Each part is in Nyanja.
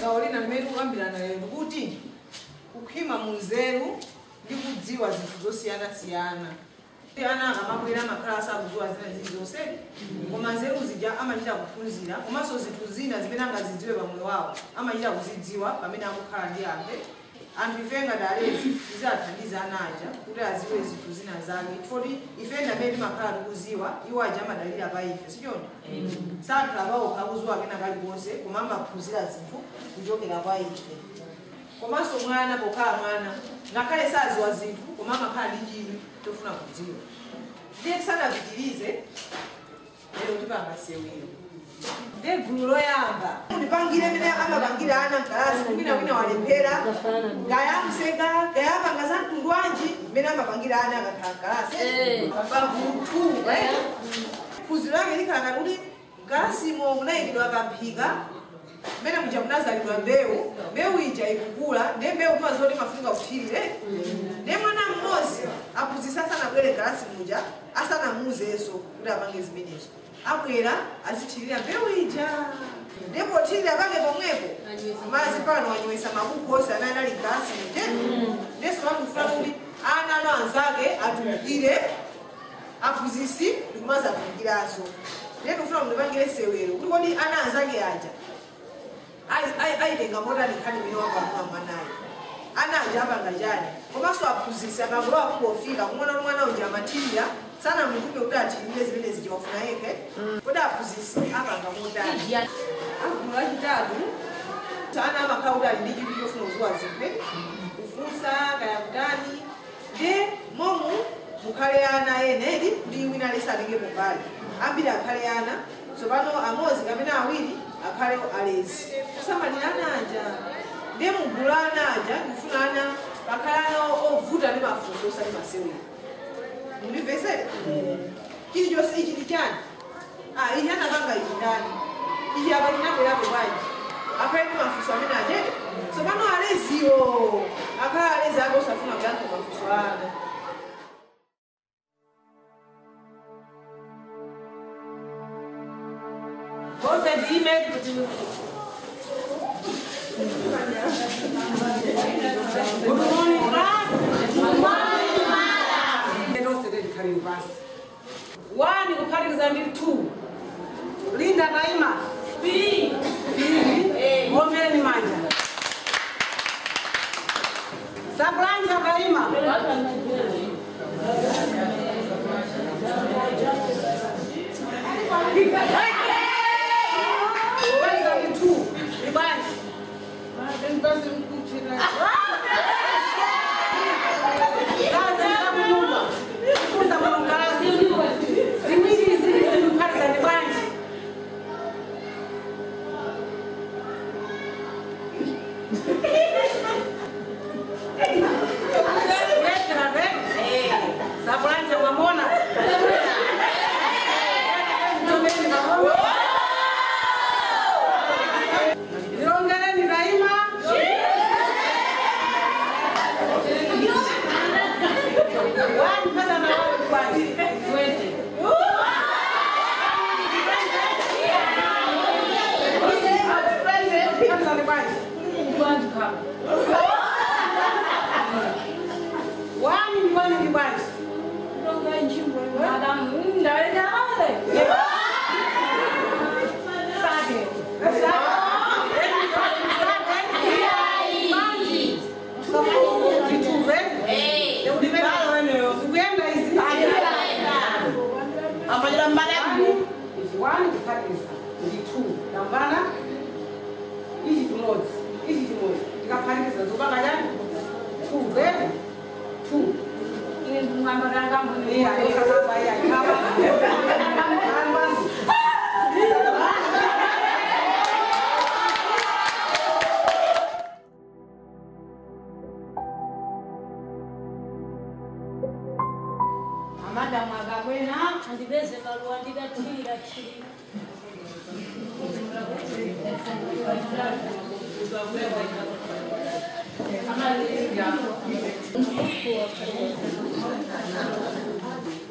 gaolina limene kukambirana lero kuti kukhima munzeru ndi kudziwa zinthu zosiyana-siyana. Ana akamabwera makhala sakudziwa zina zilizonse koma nzeru zija amachita kuphunzira komanso zinthu zina zimene angazidziwe pamoyo wawo amachita kuzidziwa pamene akukhala ndi anthu ife ngati alezi tizathandiza ana aja kuti aziwe zinthu zina zake chifukwa ife ndamene timakhala tikuziwa iwo aja amadalira pa ife sichonde sakhala paokha kuziwa kena kalikonse koma amaphunzira zinthu kuchokera kwa ife. Komanso mwana pokhala mwana ngakhale saziwa zinthu koma amakhala ndi chidwi tofuna kudziwa. Ndiye tisanapitirize lero tipanga sewero ndiye gulu loyamba ndipangire mene amapangira ana mkalasi wina walephera gaya mseka gaya apanga za mtundu wanji mene amapangira ana akakhala mkalasi pagulu 2 phunziro lake likhala kuti mkalasimo munayikidwa akamphika mene muja munazalidwa mbewu ija ikukula ndiye mbewu pamazoti mafunika kuthirire ndiye mwana mmodzi aphunzitsa asanabwere mkalasi muja asanamuuzenso kuti apange zimenezo abwera azithirira mbewu ija ndipo thirira pange pomwepo mazi pano wanywesa mabuku onse amene ali mkalasi muje ndiyeso makufuna kuti ana ano anzake atumikire aphunzitsi ndikumazi atumikiranso ndiye ndikufuna kuti ndipangire sewero kuti kodi ana anzake aja aitenga motani nkhani imene wapanula mwanayo ana aja apanga chani komanso aphunzitsi akangolowa kungofika kumwana uja amathirira sana mkupe kuti athirire zimene zichiwafuna yekhe kuti aphunzitsi apanga motani. Agulu achitatu ana amakhala kuti ali ndi chidwi chofuna kudziwa zinthu kufunsa kaya kutani ndiye momu mukhale ana ena kuti wina aliyense atengepo mbali ambiri akhale ana tsopano amodzi kapena awiri akhale alezi kusamalira ana aja ndiye mugulu ana aja ndikufuna ana akhale ana ovuta ndi mafunso osati masewera. Mundimvetsere chilichonse ichi ndi chani ichi anapanga ichi ndani ichi apa chinabwerapo bwanji akhale ndi mafunso amene achete tsopano aleziwo akhale alezi ake osafuna kuyankha mafunso ana. Você dime que good morning, class. Good morning, madam. Let us study the carrying verse. 1 you carry example 2. Linda Naima. B. Women in mind. Sabranja Naima.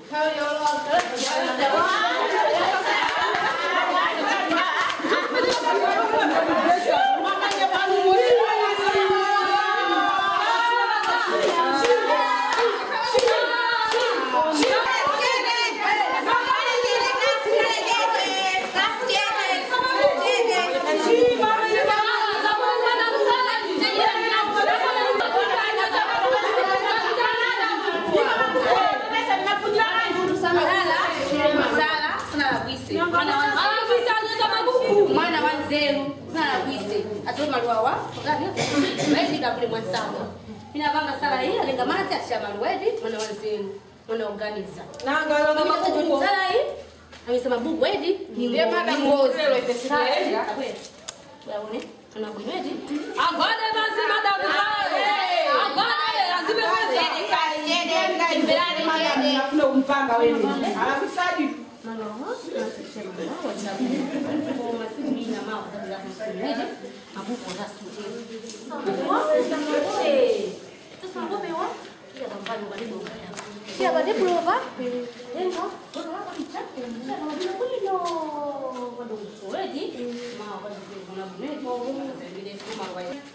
How tu maluawa ngani wewe ndio mwansanga mina panga sala hii alenga mati akisha maluwedi mwana wanzenu mwana organiza nanga ronga mabuku sala hii amesema buku wedi ndio mada ngozelo itesipeli yaone tuna kuwedi agode basi mada agode lazima wewe ndio mada nafuna umpanga wewe alafisaji siapa dia belum apa?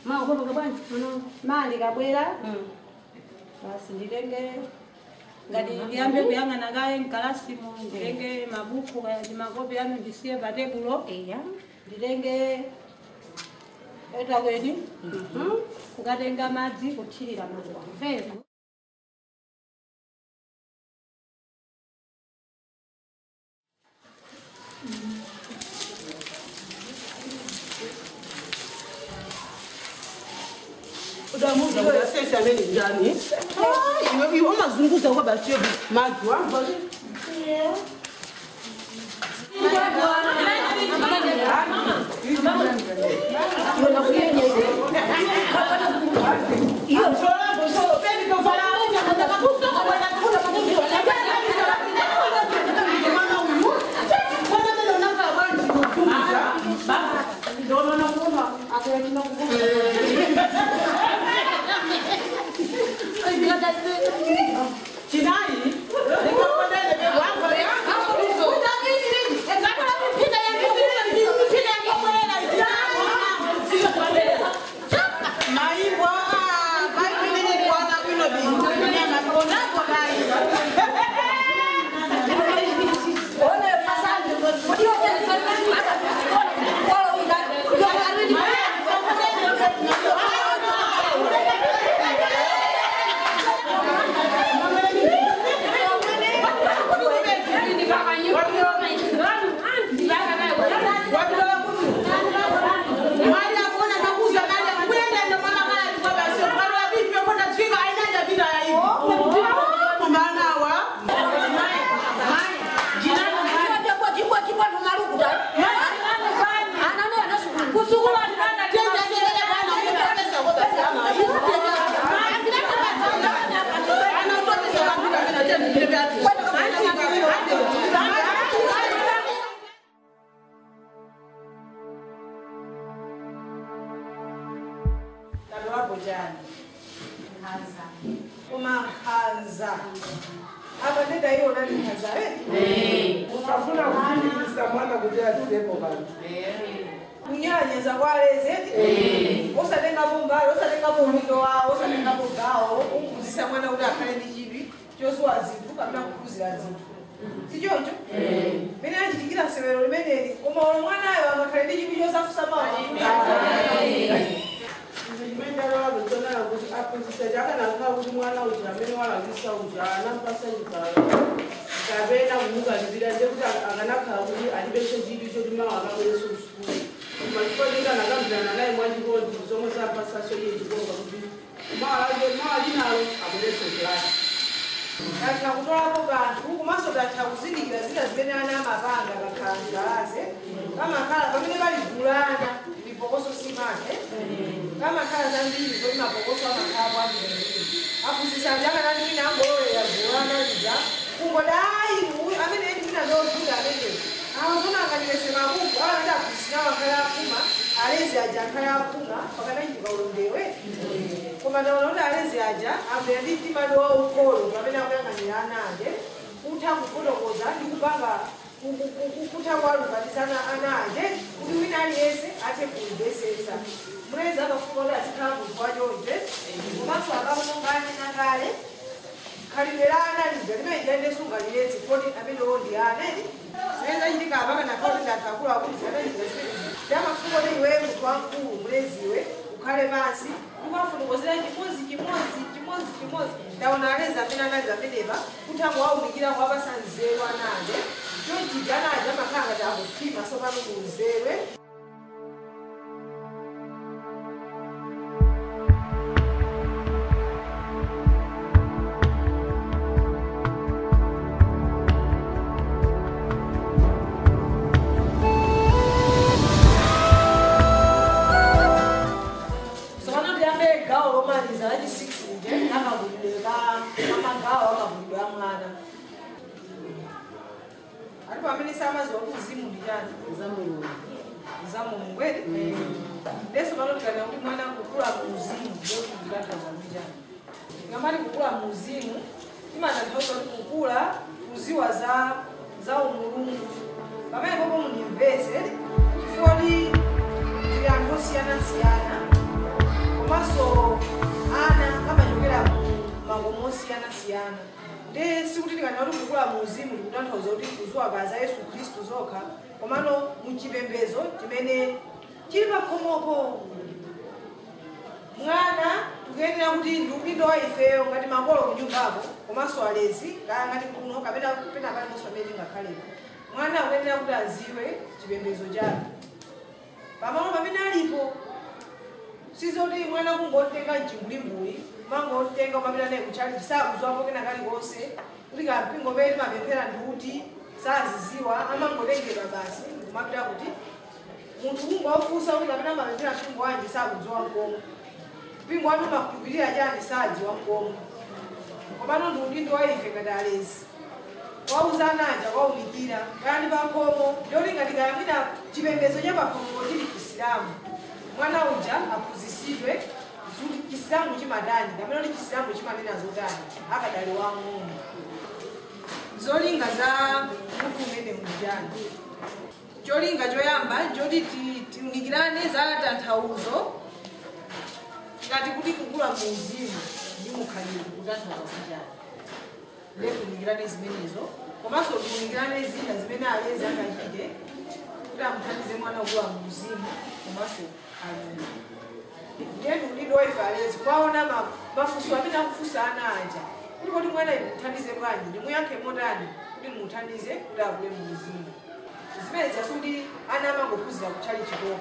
Mau apa kapan? Mali kabwera. Basi ndilenge ngati ndiyambe kuyang'ana kaye mkalasimu ndilenge mabuku kaya makopi anu ndisiye patebulo ndilenge etawedi kukatenga madzi kuthirira maluwa udamuza kwa sasa ameni ndani iwe umazunguza kwa batio maji wangu Hanza. Hapa nenda hiyo nani Hanza Usafuna kufundisha mwana kujia ndipo bali. Kunyanya za waleze osalenga bomba osalenga bomindo wao osalenga bogao ukuzisa mwana uri akale ndichibi chose wazintu kabla kukuzira zintu sijojo mene achitikira severo limeneli koma mwana ayo akale ndichibi chose akusama Ndimenda wabo tona ukuthi aphunzise jaka nakha ukuthi mwana ujamene walangisa ujana mpasa njikala. Kabena umuka libira nje kuti akanakha ukuthi alibeshe jibi cyo limawa akabeleso usuku. Malifodinga nakambirana naye mwajibodi zomwe zapasa so yejibonga kuti mali nalo abeleso class. Kati nakutwalako bantu kumaso tatakuzindikira zina zimene ana amapanga bakhalangalaze kamakhala pamene baligulana libokoso simake kamakhala zambiri kuli mabokoso amakhala kwambiri aphunzitsa njaka nati wina angololela gulana lija kungodayi amene eti wina ndodula ameneyo awafuna akalilese mabuku awanati aphunzitsa wakhala akuma alezi aja akhala akuma pakanachitika ulondewe koma ndaona kuti alezi aja abwera ndi mtima waukolo pamene akuyang'anira ana ake kutha kufotokoza ndi kupanga kutha kuwalumbatizana ana ake kuti wina aliyense athe kumvetsetsa mulezi akafuna kuti azikhala munthu wachonje komanso akamunong'anena kale khalidwe la ana lija limene liyendesunga liyezi foti amenewo ndi ane zimene zachitika apaka nakhauti ndathakulu akuti anachitika zimene ndamafuna kuti iwe munthu wamkulu muleziwe ukhale pansi ukuwafotokozera chimodzi ndaona alezi amene anali amenepa kuti akuwawunikira kuwapasa nzeru anaje chonchija anaje amakhala ngati akuphima sopano mu nzeru pamene samazi watu uzimu ndi chani za Mulungu edi leso panotikana kuti mwana kukula muuzimu ndokugilata zamijani ngamati kukula muuzimu imatanthauza kuti kukula kuziwa za umulungu pamene popo munimvese chifukoti tili anthu osiyanasiyana komanso ana amachokera makomo osiyanasiyana ndi sikuti tikana kuti kukula muuzimu ndikutanthauza kuti kuziwa za Yesu Khristu zokha komano muchipembedzo chimene chili pakhomopo mwana tukuyenera kuti ndi udindo wa ifeyo ngati makolo kunyumbapo komanso alezi kaya ngati kuno kapena paliponso pamene tingakhalepo mwana akuyenera kuti aziwe chipembedzo chake pamalo pamene alipo sizoti mwana kungotenga mchingulimbuli mangotenga umapita naye kuchali chisakuziwapo kena kalikonse kuti kampingo pene mapemphera ndikuti saziziwa amangotengedwa basi kumapita kuti munthu kungowafunsa kuti kapena mapemphera mpingo wanji sakudziwa mkomo mpingo wanu makhulupirira chani sadziwa mkomo komano ndi udindo wa ife ngati alezi wauzanaja waunikira kani pakhomo ndiyoti ngati kayambira chipembedzo cha pakhomo chili chisilamu mwana uja aphunzitsidwe kuti chisilamu chimadani kapena kuti chisilamu chimanena zotani akadali wang'ono zolinga za munthu umene unjani cholinga choyamba choti tiunikirane za tanthauzo ngati kuti kukula muuzimu ndi mukhaliro kutanthauza kunjani ndekuunikirane zimenezo komanso tiunikirane zina zimene alezi angachite kuti amuthandize mwana kukula muuzimu komanso alezi ndiyetu udindo wa ife alezi kwaona mafunso amene akufunsa ana aja kuti kodi mwana muthandize bwanji ndimuyankhe motani kuti muthandize kuti akule muuzimu zimene zasuti ana amangophunzira kutchali chikoko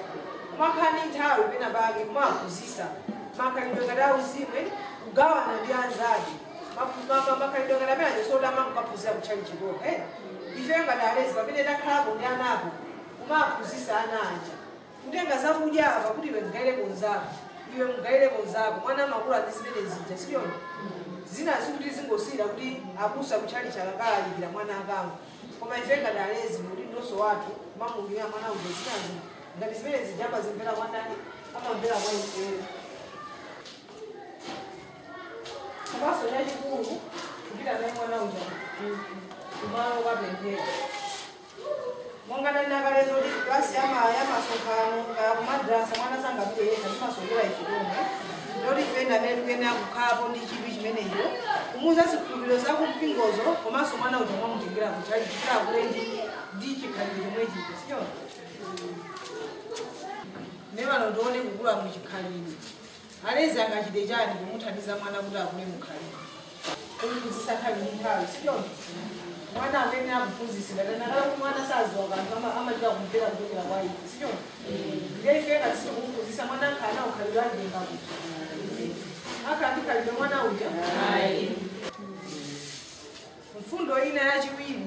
kumakhani nthawi pena pake kumaphunzisa makhalidwe ngati auzimu kugawana ndi anzake makhalidwe ngati amene ajesoti amangokaphunzira kutchali chikoko ife ngati alezi pamene takhalapo ndi anapo kumaphunzisa ana aja kutenga zakudya apa kuti iwe mgaireko nzako iwe mgaireko nzako mwana amakula ndi zimene zija siyoni zina zikuti zingosira kuti abusa kutchali chakakalalikira mwana akangu koma ife ngati alezi mulindoso wathu mamulira mwana uja zinazo ngati zimene zijamba zimvera kwandani amamvera kwa ifeyo komanso chachikulu kupita naye mwana uja kumalo kapemphera monga nanakalezo kuti klasi yamasonkhano kaya kumadrasa mwana sangapite yekha zimasokera ife tomwe ndoti ife ndamene tikuyenera kukhalapo ndi chidwi chimenecho kumuza zikhulupiriro zakumpingozo komanso mwana uja mwamutengera kuchali chikira kule ndi chikhalidwe chomwe chija sichona nevano ndione kukula muchikhalidwe alezi angachite chani kumuthandiza mwana kuti akule mukhalidwe kumphunzitsa nthawi ndi nthawi sichona mwana amene akuphunzitsidwa tanakala mwana saziwa kanthu amachita kumvera kuchokera kwa ife sichona ndiye ife ngati kumphunzitsa mwana akhana ukhalidwe ajenga kuti akandikhalidwe mwana uja mfundo ina yachiwiri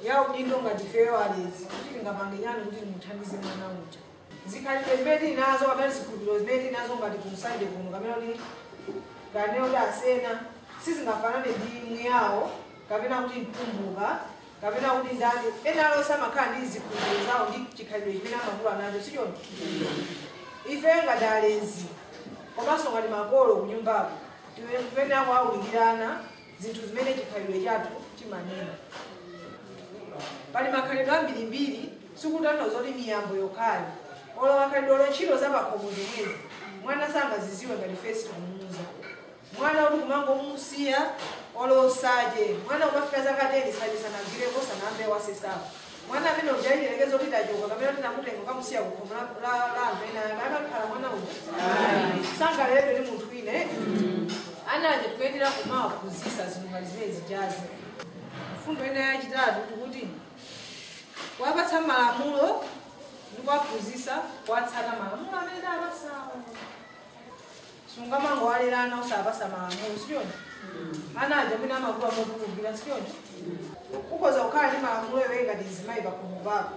ya udindo ngati ifeyo alezi kuti tingapange nyani kuti muthandize mwana uja zikhalidwe zimene tili nazo kapena zikhulupiriro zimene tili nazo ngati kumsande kuno kapena kuti kaneo kuti asena sizingafanane ndi mwiyawo kapena kuti mkumbuka kapena kuti ndani ena alonse amakhala ndi zikhulupiriro zawo ndi chikhalidwe chimene amakula nacho sichona ife ngati alezi komanso ngati makolo kunyumbako tiyenera kuwaunikirana zinthu zimene chikhalidwe chathu chimanena pali makhalidwe ambirimbiri sikutanthauza kuti miyambo yokhayo olo makhalidwe ntchito za pakhomo zomwezi mwana sangaziziwe ngati fesi tikumuuza mwana kuti kumangomusiya olo saje mwana umafika zakateni saje sanagireko sanambe wasesapo mwana amene ujayilekezo kuti tachoka kapena kuti namutenga kamusiya kukhomo la amvena akakhala mwana uja sangaledwe ndi munthu ine anaje tikuyenera kumawaphunzitsa zinthu ngati zimene zijazi mfundo ina yachitatu tikuti kuwapatsa malamulo ndi kuwaphunzitsa kuwatsata malamulo amene apasawo sungamangowalirana usapasa malamulo siyoni anaja mwina amakula mokulukira siyoni ukhoza kukhala ndi malamulo ewe ngati zimayi pakhomo pako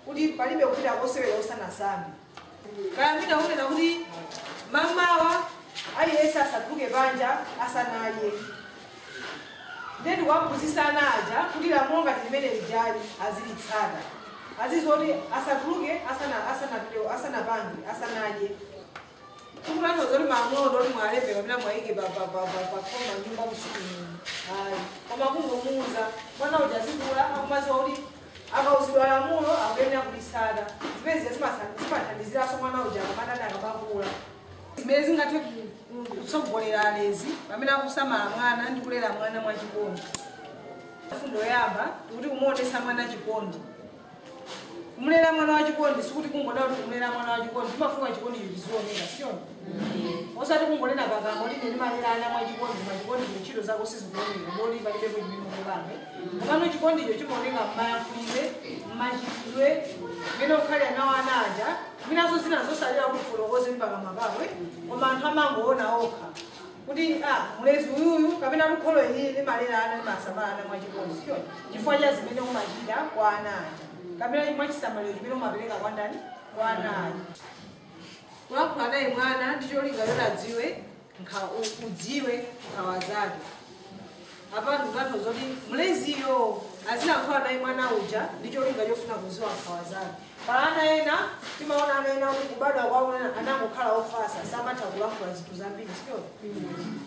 kuti palibe kupita kosewera usanasambe kaya mwina unena kuti mamawa aliyense asatuluke panja asanaye Then waphunzisana aja kuti lamulo ngati limene lijali azilitsata. Azizoti asatuluke asanapange asanaje. Tukulano zoli malamulo ndoti mwalepe kapena mwaike pa koma nyumba kusukulu. Hayi. Koma kungomuza mwana uja azikula akumaziwa kuti akauzidwa lamulo akuyenera kulisata. Zimene zimathandiziraso mwana uja akamatana akapakula. Zimene zingathe kutsogolera alezi pamene akusamala mwana ndi kulera mwana mwachikondi. Fundo yamba kuti kumuonesa mwana chikondi. Kumulera mwana wa chikondi sikuti kungoda kuti kumulera mwana wa chikondi timafunga chikondi chizioneka sio? Osati kungolena pakamwa kuti ndi malera ana mwa chikondi ntchito zako sizikuoneka moli palibepo chimene mukupange. Komano chikondi icho chimaoneka m'mayankhulidwe, m'machitidwe, mmene ukhalira nawo ana aja, minazo zina zosalira kuti ufotokoze pakamwa pakwe, koma anthu amangoona okha. Kuti mulezi uyuyu kapena lukholo ili limalera ana limasamala ana mwa chikondi sio? Chifukwa cha zimene umachita kwa ana aja. Kapena mwachisamaliro chimene umapereka kwa ndani? Kwa ana aja. Kulankhula naye mwana ndi cholinga choti adziwe udziwe nkhawa zake. Apano ndikatho zoti mleziyo azilankhula naye mwana uja ndi cholinga chofuna kudziwa nkhawa zake. Pala ana ena timaona ana ena kuti kubadwa kwawo anangokhala ofasa samatha kulankhula zinthu zambiri sio?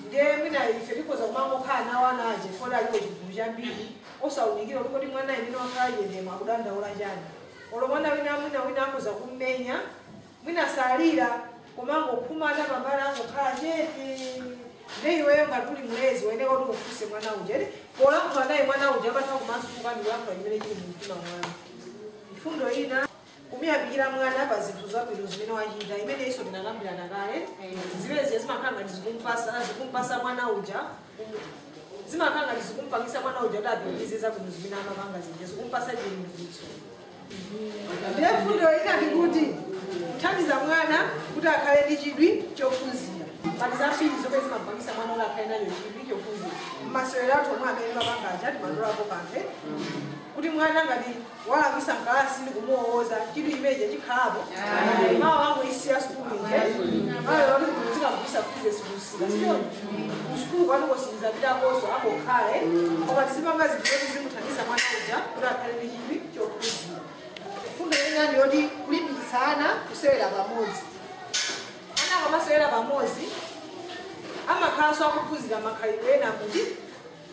Ndiye mina ife tikoza kumangokhala nawo ana aja fona aliwo chinthu chambiri osaunikira kuti kodi mwana imene wakhala yendema akudandaula chani. Olo mwana wina akoza kummenya mwina salira komango kumana pamala angokhala chete. Ndiye iweyo ngati uli mlezi wayenera kuti ufunse mwana uja eti polankhula naye mwana uja amatha kumasuka ndi kulankhula chimene chili mu mtima mwana. Mfundo ina kumuyambikira mwana pa zinthu zabwino zimene wachita imene iso tinakambirana kale. Zimene zimakhala ngati zikumpasa mwana uja zimakhala ngati zikumpangisa mwana uja kuti apitirize zabwino zimene amapanga zija zikumpasa chilimbikitso. Ndiye mfundo ina ndi kuti kuthandiza mwana kuti akhale ndi chidwi chophunzira. Pali zambiri zomwe zimampangisa mwana kuti akhale nacho chidwi chophunzira. M'masewero athu omwe amene mapanga aja timandolapo kanthu kuti mwana ngati walakisa mkalasi ndi kumuwoza chidwi chimenechi chikhalapo. Mawa wangu isiya sukulu nje. Mawa wangu zikamupisa fize sikusika sio? Kusukulu kwanu kosiriza pitakonso akokhale koma tizipanga zinthu zoti zimuthandiza mwana uja kuti akhale ndi chidwi chophunzira. Fundo ina ndiyoti kulimbikitsana kusewera pamodzi. Ana akamasewera pamodzi amakhalanso akuphunzira makhalidwe ena kuti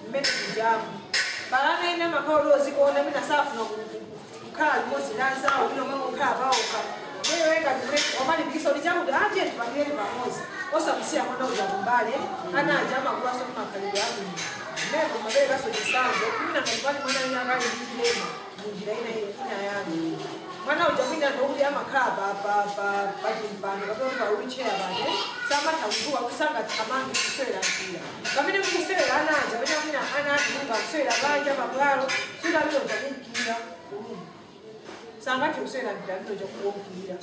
mmene kunjamu. Balana ina makhalidwe ozikuona mina safuna kukhala limodzi ndi anzawo bwino momwe kukhala pawokha. Wewe ngati wamalimbikitsa kuti chakuti atiye tipangireni pamodzi osamusiya mwana uja kumbali ana aja amakulaso ndi makhalidwe abwino. Mmene maberekaso chisanzo kumina ngati pali mwana ina akali ndi chilema munjira ina yanu. Mwana uja mwina ndokuti amakhala pa chimpando kapena pa wheelchair pake samatha kuzuwa kusanga thamangi kusewera mpira. Pamene mukusewera ana aja pamene mwina ana ati munga kusewera panja pabwalo sudaliro chakumpira kuluma. Sangathi kusewera mpira lino chakuwompira.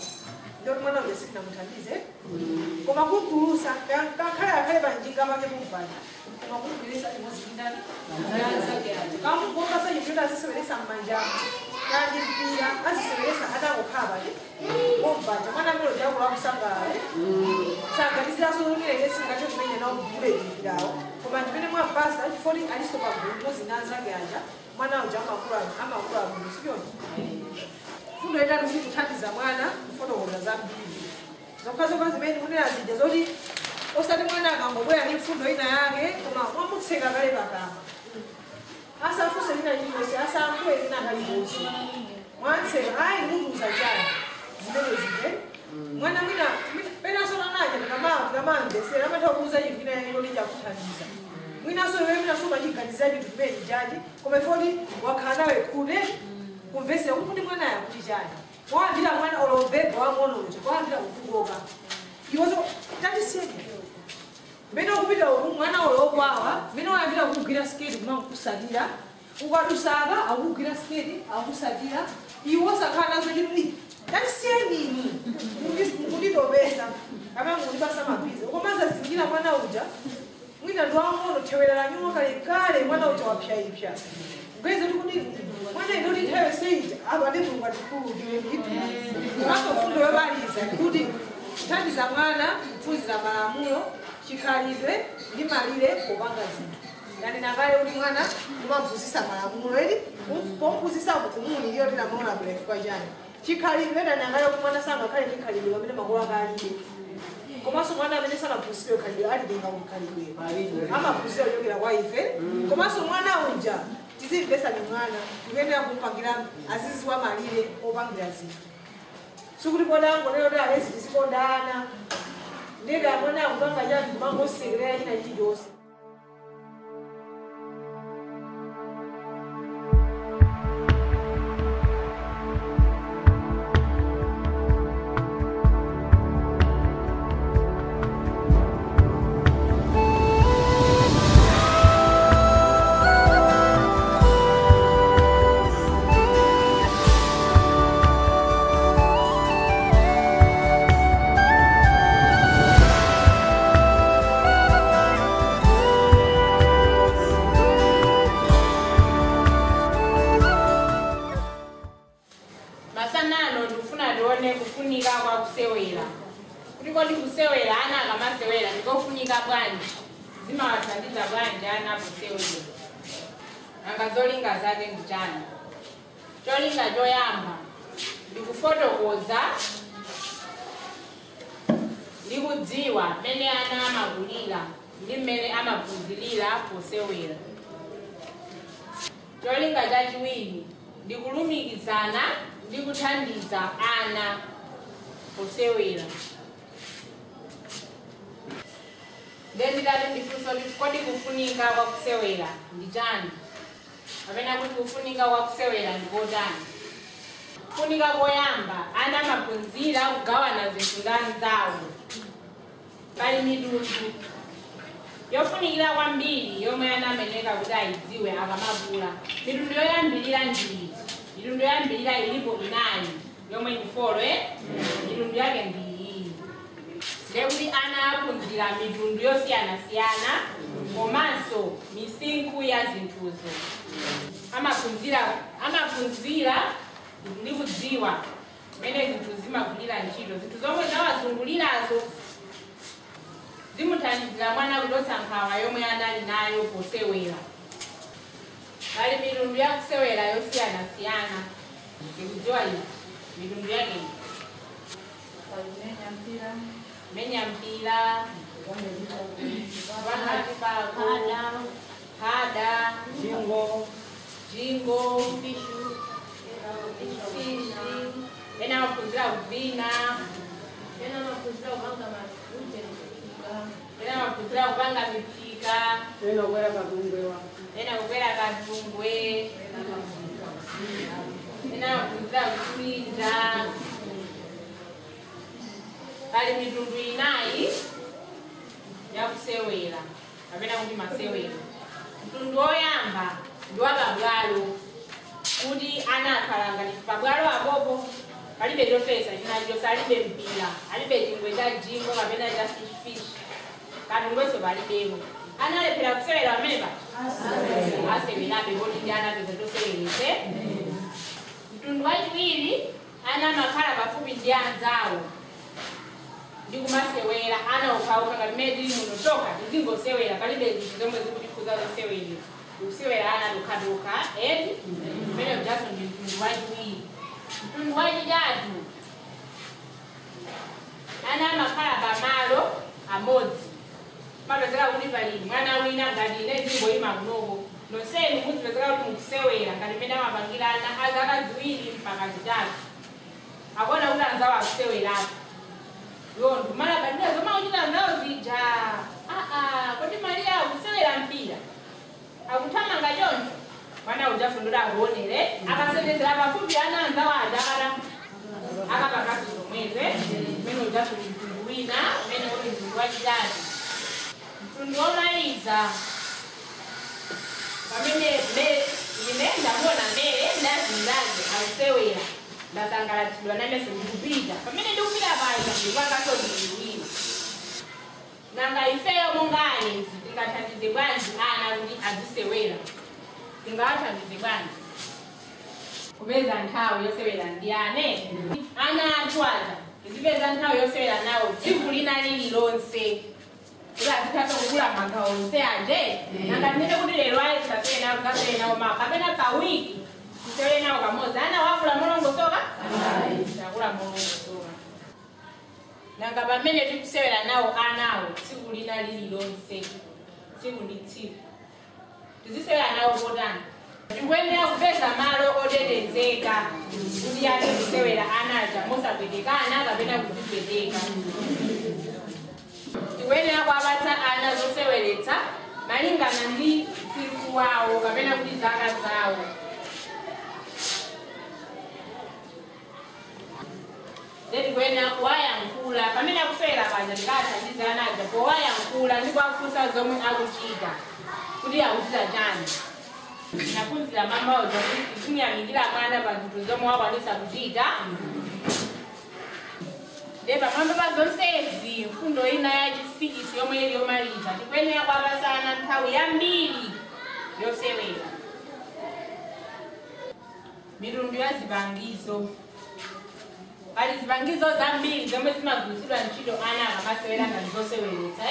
Ndoti mwana uja sitinamuthandize. Koma kugulusa kakhale panjinga pake kumpanda. Koma kugulisa chimodzi ndani? Kamugonga sanyipita aziseweresa mmanjamu. Kandi mpira aziseweresa atangokhala pake. Kumpanda mwana melo jakula kusangala. Sangatiziraso lumire singacho kumenya nawo mugule mpirawo. Koma ndipene mwampasa chifoni alisopa mbuzi nazake aja mwana uja amakula bwino sio? Fundo ina kuti kuthandiza mwana kufotokoza zambiri. Zokhazo zimene kunena zija zoti osati mwana akangobwera ndi fundo ina yake koma wamutseka kale pakamwa. Asafuse ina chilichonse asankhuwe ina kalikonse. Mwanseka ayi mutuza chani zimene zije. Mwana mwina penaso nanaja tikamamvesera amatha kuuza chinthu ina yake choti chakuthandiza. Mwinaso iwe mwinaso machiganiza chinthu chimene chijaji koma ifoti wakhala nawe kude kumvesera kuti mwana yakuti chani. Wawambira mwana olobhebha wang'onocho wawambira kukukoka. Iwozo tatisiyeni. Mbeno kupita mwana olokwawa, mbeno wawambira kukugwira skate kumakusadira. Ukadusaka akugwira skate akusadira. Iwo sakhala nazo chinthu tatisiyeni. Mukunditobesa. Kama mukundipasa mabizo. Ukomaza zingira mwana uja. Mwina ndo wang'ono thewelera nyuma kale mwana uja wapyaipya. Gweza kuti mwana indoti nthawi seija abade mulungu atikhululukire ndithu. Maso fundo yobaliza kuti kuthandiza mwana kuphunzira malamulo chikhalidwe ndi malire popanga zinthu. ngati nakaye uli mwana kumamvuzisa malamulo edi pomvuzisa kukumuni iyo tinamaona kulefukwa chani chikhalidwe eda nakaye kumwana sangakhale ndi khalidwe pamene makolo akalibe komanso mwana amene sanavuzidwe khalidwe alilenga kukhalidwe amavuzidwa kuchokera kwa ife komanso mwana uja tizimvesa ni mwana tikuyenera kumpangira azizi wa malire opangira zinthu sikuti kodango lero da alezi tizikondana ndega amene akupanga chati kumangosekerera china chilichonse kufunika kwa kusewera kuliko ndi kusewera ana akamasewera ndikofunika bwanji zimawathandiza bwanji ana kusewera angazolinga zake ndichani cholinga choyamba ndikufotokoza ndikudziwa mmene ana amakulira ndi mmene amaphunzirira kusewera cholinga chachiwiri ndikulumikizana ndikuthandiza ana kusewera ndendikati ndifunso kodi kufunika kwa kusewera ndichani kapena kuti kufunika kwa kusewera ndikotani kufunika koyamba ana amaphunzira kugawana zinthu za anzawo pali mitundu yofunikira kwambiri yomwe ana ameneka kuti ayidziwe akamavula mitundu yoyambirira ndii mitundu yoyambirira ilipo inayi yomwe ndifolo mitundu yake ndiyi ndekuti ana aphunzira mitundu yosiyanasiyana komanso misinkhu ya zinthuzo amaphunzira ndi kudziwa mmene zinthu zimagwirira ntchito zinthu zomwe zawazungulirazo zimuthandizira mwana kuchotsa nkhawa yomwe anali nayo posewera pali mitundu ya kusewera yosiyanasiyana ndikudziwa iyi mitundu yake menya mpira hada jingo fishi ena maphunzira kuvina ena maphunzira kupanga mipika ena kukwera kadumbwe ena maphunzira kusinja pali mitundu inayi yakusewera kapena kuti masewera mtundu woyamba ndi wa pabwalo kuti ana akhala ngati pabwalo apopo palibe chofesa chinacho alibe mpira alibe chingwe cha jingo kapena cha fish katungweso palibepo analephera kusewera pamene asewerabe kuti ndi anapeza tosewerese mtundu wachiwiri ana amakhala pafupi ndi anzawo ndi kumasewera ana ukhauka ngati mmene tili muno toka tizingosewera palibe zinthu zomwe zikutikhuza zosewera kusewera ana dokhadoka edi mmene mjaso ndi mtundu wachiwiri mtundu wachitatu ana amakhala pamalo amodzi mapezeka kuti pali mwana wina ngati ine ndingoyima kunoko nonsenu muzipezeka kuti mukusewera ngati mmene amapangirana azaka ziwiri mpaka zitatu akuona kuti anzawo akusewerapo yondo mala badira zoma uchita anzawo zija kodi Maria akusewera mpira akuthamanga choncho mwana ujafundira akuonere akasendezera pafupi ana anzawo adakala akapakati zomweze mmene ujafundira mtundu wina mmene uli mtundu wachitatu mtundu womaliza pamene ine ndamona mmene ndazindazi akusewera ndasangalatidwa nameso ndikupita pamene ndikupita pali ndikwangasodiiwina nanga ifeyo mongayenzi tingathandize bwanji ana kuti azisewera tingawathandize bwanji kupeza nthawi yosewera ndiyane ana athu aja tizipeza nthawi yosewera nawo tsiku lina lililonse kuti azithatha kugula magawo onse anje nanga tinene kuti lero ayi tisasere nawo tisasere nawo maka kapena pa wiki tisewere nawo kamodzi ana wakula molongosoka akula molongosoka nanga pamene tikusewera nawo anawo tsiku lina lililonse tsiku ndi tsiku tizisewera nawo potani tikuyenera kupeza malo otetezeka kuti ati kusewera anaja mosapwetekana kapena kuzipweteka tikuyenera kuwapatsa ana zoseweretsa malingana ndi msinkhu wawo kapena kuti zaka zawo tikuyenera kuwayankhula pamene akusewera paja tikathandiza anaja powayankhula ndi kuwafunsa zomwe akuchita kuti akuchita chani naphunzira mama oja kuti timuyamikira mwana pa zinthu zomwe wakwanisa kuchita pamwamba pa zonsezi mfundo ina ya chisikisi yomwe ili yomaliza tikuyenera kuwapatsa nthawi yambiri yosewera mitundu ya zipangizo pali zipangizo zambiri zomwe zimagwiritsidwa ntchito ana akamasewera ngati zoseweretsa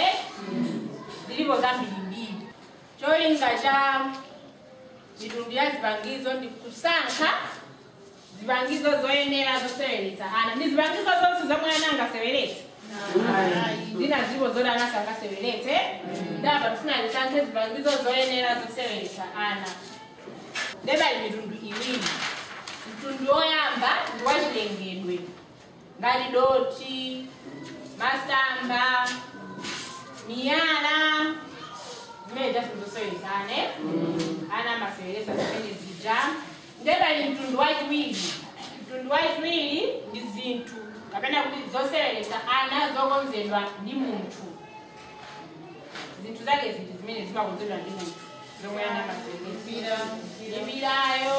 zilipo zambirimbiri cholinga cha mitundu ya zipangizo ndi kusankha zipangizo zoyenera zoseweretsa ana ndi zipangizo zonse zomwe ana angaseweretse zina zilipo zoti ana sangaseweretse ndapa tifuna tisankhe zipangizo zoyenera zoseweretsa ana pali mitundu iwiri mtundu woyamba ndi wachilengedwe ngati doti masamba miyala zimene zasinzoseweretsa ana maseweretsa zimene zija pali mtundu wachiwiri mtundu wachiwiri ndi zinthu kapena kuti zoseweretsa ana zokonzedwa ndi munthu zinthu zake ziti zimene zimakonzedwa ndi munthu zomwe ana maseweretsa mpirayo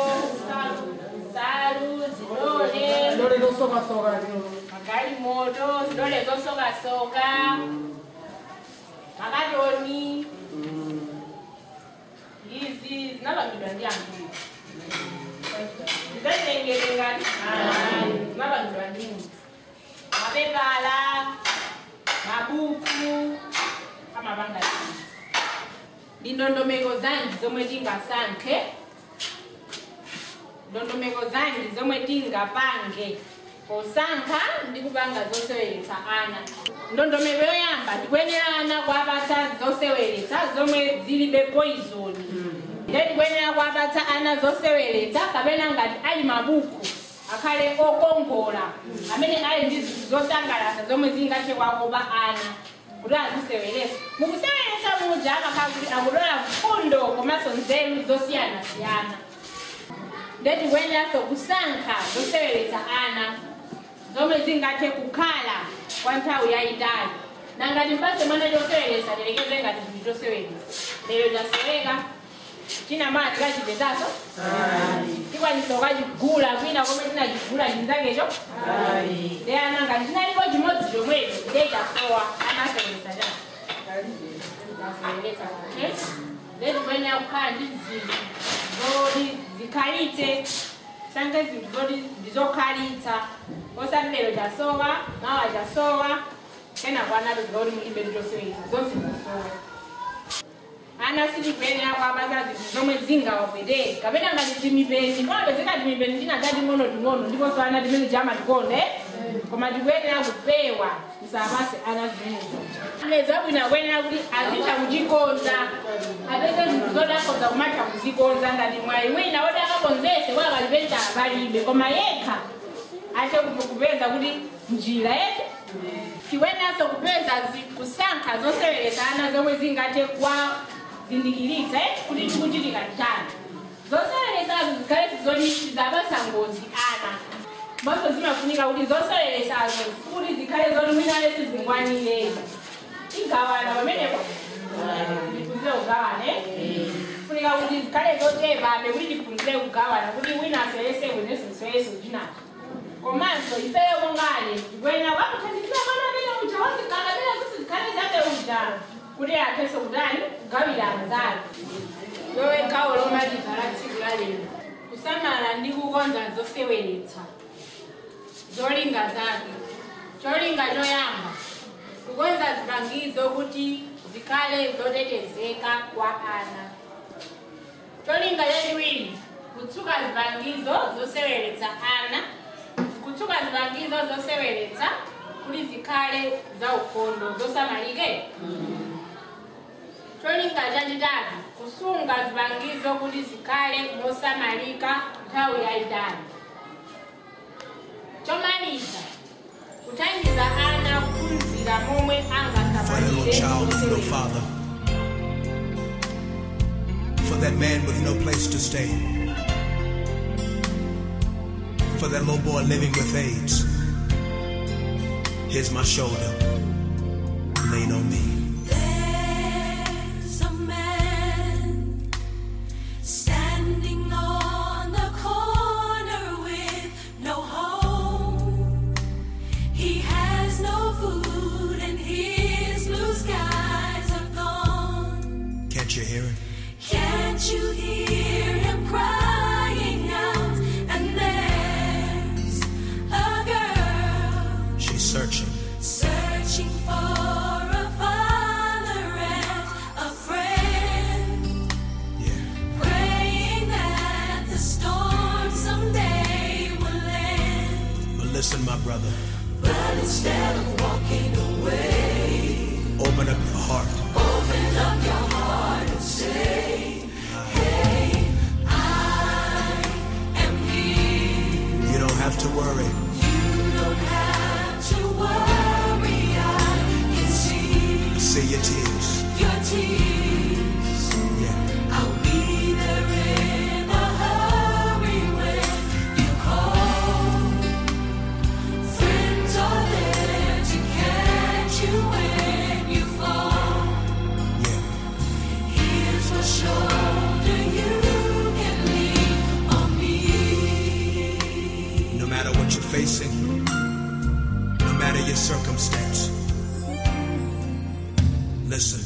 nsalu zidole losokasoka magalimoto zidole zosokasoka makatoni izi zinapangidwa ndi anthu zizatengere ngati zinapangidwa ndi munthu mapepala mabuku amapanga ndi ndondomeko zanji zomwe tingasankhe ndondomeko zanji zomwe tingapange posankha ndi kupanga zoseweretsa ana ndondomeko yoyamba tikuyenera ana kuwapatsa zoseweretsa zomwe zilibe poison tikuyenera kuwapatsa ana zoseweretsa kapena ngati ali mabuku akhale okongola amene ali ndi zinthu zosangalatsa zomwe zingathe kuwakopa ana kuti aziseweretsa mukuseweretsa muja akakhala kuti akulola mfundo komanso nzeru zosiyanasiyana tikuyeneranso kusankha zoseweretsa ana zomwe zingathe kukhala kwa nthawi yayitali nangati mpase mwana choseweretsa tilekeze ngati chinthu choseweretsa lero chaseweka china mwana tikachipezanso tikwanisa ukachigula kwina komwe tinachigula chinzakecho ana ngati chinalipo chimodzi chomwecho chasowa anaseweretsa tikuyenera kukhala ndi zinthu zoti zikhalitse sankhe zinthu zoti ndizokhalitsa osati lero chasowa mawa chasowa kena kwanato zikauti mulibe ndichoseweretsa zonse zasowa ana sitikuyenera kuwapatsa zinthu zomwe zingawapweteke kapena ngati timipeni pamapezeka timipeni tinagati ting'ono ndiponso ana timene chamatikonde koma tikuyenera kupewa tisapase ana zimenezo amene zabwino akuyenera kuti azitha kuchikonza apeze zinthu zoti akonza kumatha kuzikonza ngati mwayi wina woti akakonzese kwa akalipenta palibe koma yekha athe kupeza kuti njira yete tikuyeneranso kupeza kusankha zoseweretsa ana zomwe zingathe kuwazindikiritsa kuti tikuchitika chani zoseweretsazo zikhale zoti sizapasa ngozi ana bonso zimafunika kuti zoseweretsazo kuti zikhale zoti mwinale sizingwanire igawana pamenepo ndiphunzire kugawane funika kuti zikhale zotepabe kuti tiphunzire kugawana kuti wina aserese weneso sereso chinacho komanso ifeyo kongane tikuyenera kwakuthandizira mwana amene uja wazikakabela kuti zikhale zake uja kuti apheso kutani kugawira anzake lowe gawo lomaliza la tsiku la lero kusamala ndi kukonza zoseweretsa zolinga zake cholinga choyamba kukonza zipangizo kuti zikale zotetezeka kwa ana. Cholinga chachiwiri kutsuka zipangizo zoseweretsa ana, kutsuka zipangizo zoseweretsa kuti zikale za ukhondo zosamalike. Cholinga chachitatu kusunga zipangizo kuti zikale mosamalika nthawi yayitali. Chomaliza kuthandiza ana kuphunzira momwe angasamalire father, for that man with no place to stay, for that little boy living with AIDS. Here's my shoulder, lean on me. There's a man standing on the corner with no home. He has no food and his blue skies are gone. Can't you hear it? Can't you hear him crying out? And there's a girl. She's searching for a father and a friend. Yeah. Praying that the storm someday will end. But listen, my brother, But instead of walking away, open up your heart. open up your heart and say, hey, I am here. You don't have to worry. You don't have to worry. I can See your tears. your tears. Yeah. I'll be there in a hurry when you call. Friends are there to catch you when you fall. Yeah. Here's my shoulder, you can lean on me. No matter what you're facing, no matter your circumstance, listen.